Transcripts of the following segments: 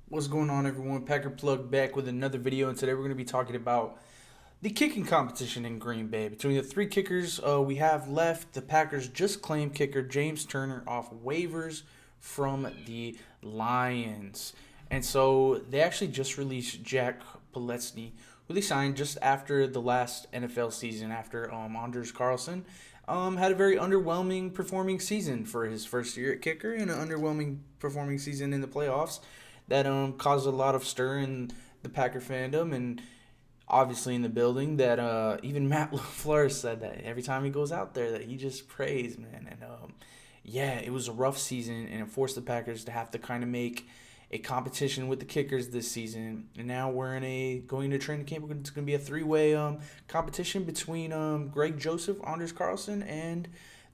What's going on, everyone? Packer Plug back with another video, and today we're going to be talking about the kicking competition in Green Bay. Between the three kickers we have left, the Packers just claimed kicker James Turner off waivers from the Lions. And so they actually just released Jack Piletsny, who they signed just after the last NFL season, after Anders Carlson had a very underwhelming performing season for his first year at kicker and an underwhelming performing season in the playoffs that caused a lot of stir in the Packer fandom and obviously in the building. That even Matt LaFleur said that every time he goes out there that he just prays, man. And yeah, it was a rough season and it forced the Packers to have to kind of make a competition with the kickers this season. And now we're in a going to training camp. It's going to be a three-way competition between Greg Joseph, Anders Carlson, and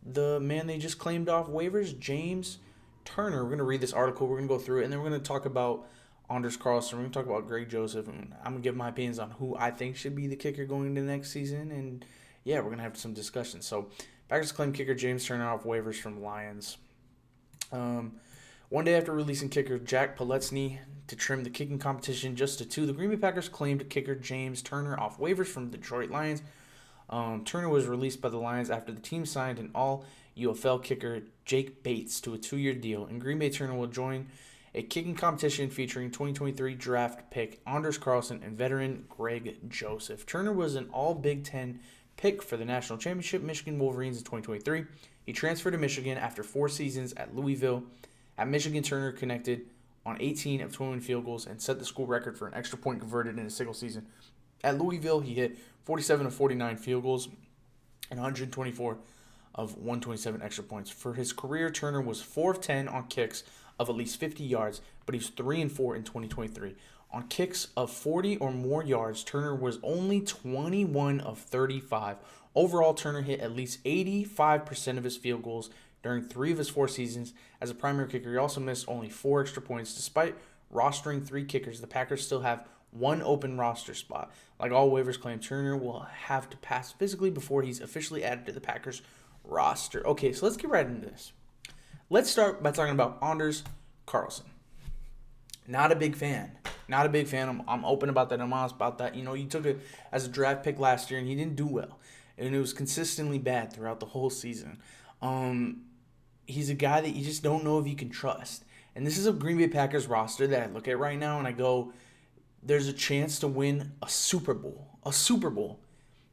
the man they just claimed off waivers, James Turner. We're going to read this article. We're going to go through it, and then we're going to talk about Anders Carlson. We're going to talk about Greg Joseph, and I'm going to give my opinions on who I think should be the kicker going into next season. And yeah, we're going to have some discussion. So, Packers claim kicker James Turner off waivers from Lions. One day after releasing kicker Jack Piletsny to trim the kicking competition just to two, the Green Bay Packers claimed kicker James Turner off waivers from the Detroit Lions. Turner was released by the Lions after the team signed an all-UFL kicker Jake Bates to a 2-year deal. In Green Bay, Turner will join a kicking competition featuring 2023 draft pick Anders Carlson and veteran Greg Joseph. Turner was an all-Big Ten pick for the National Championship Michigan Wolverines in 2023. He transferred to Michigan after 4 seasons at Louisville. At Michigan, Turner connected on 18 of 21 field goals and set the school record for an extra point converted in a single season. At Louisville, he hit 47 of 49 field goals and 124 of 127 extra points. For his career, Turner was 4 of 10 on kicks of at least 50 yards, but he's 3 and 4 in 2023. On kicks of 40 or more yards, Turner was only 21 of 35. Overall, Turner hit at least 85% of his field goals during 3 of his 4 seasons as a primary kicker. He also missed only 4 extra points. Despite rostering 3 kickers, the Packers still have 1 open roster spot. Like all waivers claim, Turner will have to pass physically before he's officially added to the Packers roster. Okay, so let's get right into this. Let's start by talking about Anders Carlson. Not a big fan. Not a big fan. I'm open about that. I'm honest about that. You know, you took it as a draft pick last year, and he didn't do well. And it was consistently bad throughout the whole season. He's a guy that you just don't know if you can trust. And this is a Green Bay Packers roster that I look at right now, and I go, there's a chance to win a Super Bowl. A Super Bowl.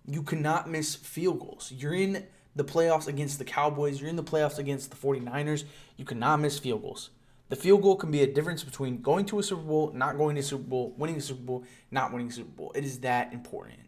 You cannot miss field goals. You're in the playoffs against the Cowboys. You're in the playoffs against the 49ers. You cannot miss field goals. The field goal can be a difference between going to a Super Bowl, not going to a Super Bowl, winning a Super Bowl, not winning a Super Bowl. It is that important.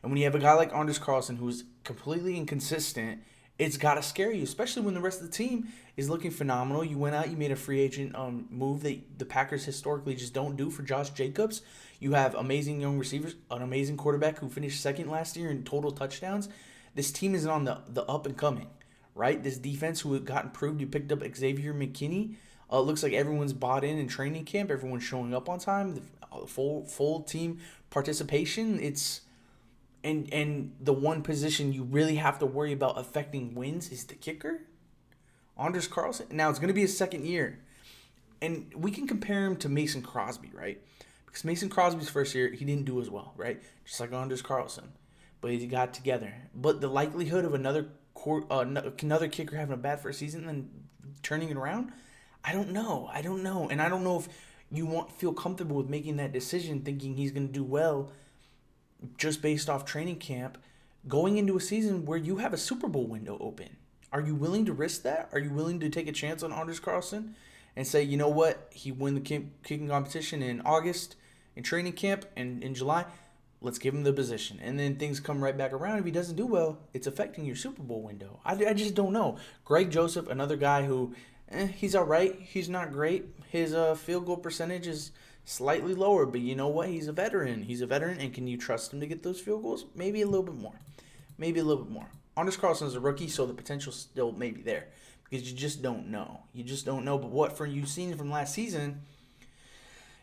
And when you have a guy like Anders Carlson who's completely inconsistent, it's got to scare you, especially when the rest of the team is looking phenomenal. You went out, you made a free agent move that the Packers historically just don't do for Josh Jacobs. You have amazing young receivers, an amazing quarterback who finished second last year in total touchdowns. This team is on the up and coming, right? This defense who got improved, you picked up Xavier McKinney. Looks like everyone's bought in training camp. Everyone's showing up on time. The full team participation. It's and the one position you really have to worry about affecting wins is the kicker, Anders Carlson. Now it's going to be his second year, and we can compare him to Mason Crosby, right? Because Mason Crosby's first year he didn't do as well, right? Just like Anders Carlson, but he got together. But the likelihood of another kicker having a bad first season and then turning it around, I don't know, and I don't know if you feel comfortable with making that decision, thinking he's going to do well just based off training camp, going into a season where you have a Super Bowl window open. Are you willing to risk that? Are you willing to take a chance on Anders Carlson and say, you know what, he won the kicking competition in August in training camp and in July, let's give him the position. And then things come right back around. If he doesn't do well, it's affecting your Super Bowl window. I just don't know. Greg Joseph, another guy who, he's all right. He's not great. His field goal percentage is slightly lower, but you know what? He's a veteran. And can you trust him to get those field goals? Maybe a little bit more. Anders Carlson is a rookie, so the potential still may be there because you just don't know. But what you've seen from last season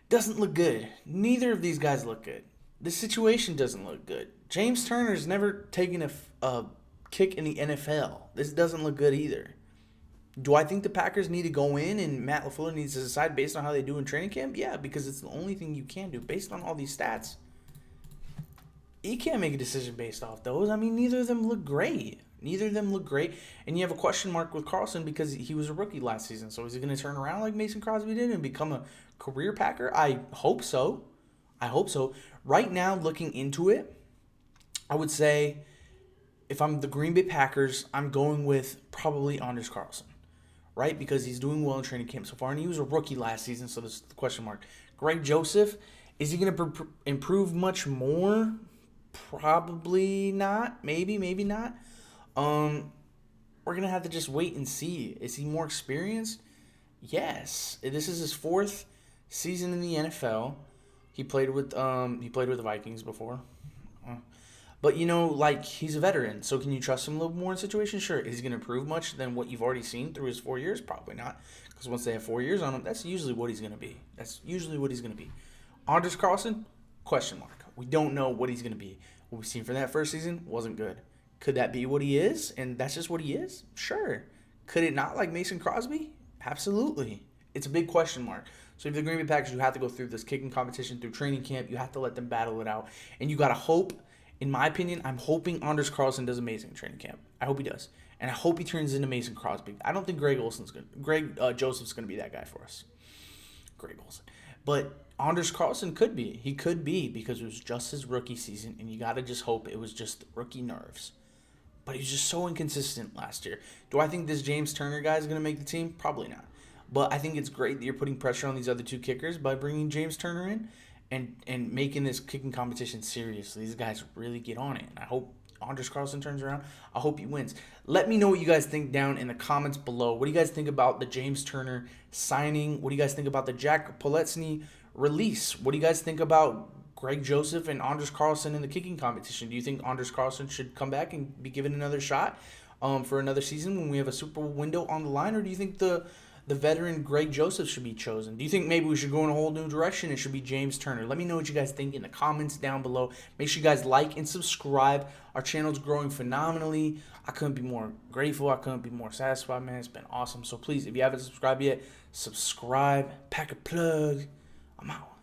doesn't look good. Neither of these guys look good. The situation doesn't look good. James Turner's never taken a kick in the NFL. This doesn't look good either. Do I think the Packers need to go in and Matt LaFleur needs to decide based on how they do in training camp? Yeah, because it's the only thing you can do. Based on all these stats, you can't make a decision based off those. I mean, neither of them look great. Neither of them look great. And you have a question mark with Carlson because he was a rookie last season. So is he going to turn around like Mason Crosby did and become a career Packer? I hope so. I hope so. Right now, looking into it, I would say if I'm the Green Bay Packers, I'm going with probably Anders Carlson, right? Because he's doing well in training camp so far, and he was a rookie last season, so this is the question mark. Greg Joseph, is he going to improve much more? Probably not. Maybe not. We're going to have to just wait and see. Is he more experienced? Yes. This is his 4th season in the NFL. He played with the Vikings before. But, he's a veteran, so can you trust him a little more in situations? Sure. Is he going to improve much than what you've already seen through his 4 years? Probably not, because once they have 4 years on him, that's usually what he's going to be. Anders Carlson, question mark. We don't know what he's going to be. What we've seen from that first season wasn't good. Could that be what he is, and that's just what he is? Sure. Could it not, like Mason Crosby? Absolutely. It's a big question mark. So if you're the Green Bay Packers, you have to go through this kicking competition, through training camp. You have to let them battle it out. And you got to hope. In my opinion, I'm hoping Anders Carlson does amazing in training camp. I hope he does. And I hope he turns into Mason Crosby. I don't think Greg Joseph's going to be that guy for us. Greg Olsen. But Anders Carlson could be. He could be, because it was just his rookie season, and you got to just hope it was just rookie nerves. But he was just so inconsistent last year. Do I think this James Turner guy is going to make the team? Probably not. But I think it's great that you're putting pressure on these other 2 kickers by bringing James Turner in and making this kicking competition serious. These guys really get on it. And I hope Anders Carlson turns around. I hope he wins. Let me know what you guys think down in the comments below. What do you guys think about the James Turner signing? What do you guys think about the Jack Peletzny release? What do you guys think about Greg Joseph and Anders Carlson in the kicking competition? Do you think Anders Carlson should come back and be given another shot for another season when we have a Super Bowl window on the line? Or do you think the veteran Greg Joseph should be chosen? Do you think maybe we should go in a whole new direction? It should be James Turner. Let me know what you guys think in the comments down below. Make sure you guys like and subscribe. Our channel's growing phenomenally. I couldn't be more grateful. I couldn't be more satisfied, man. It's been awesome. So please, if you haven't subscribed yet, subscribe. Pack a plug. I'm out.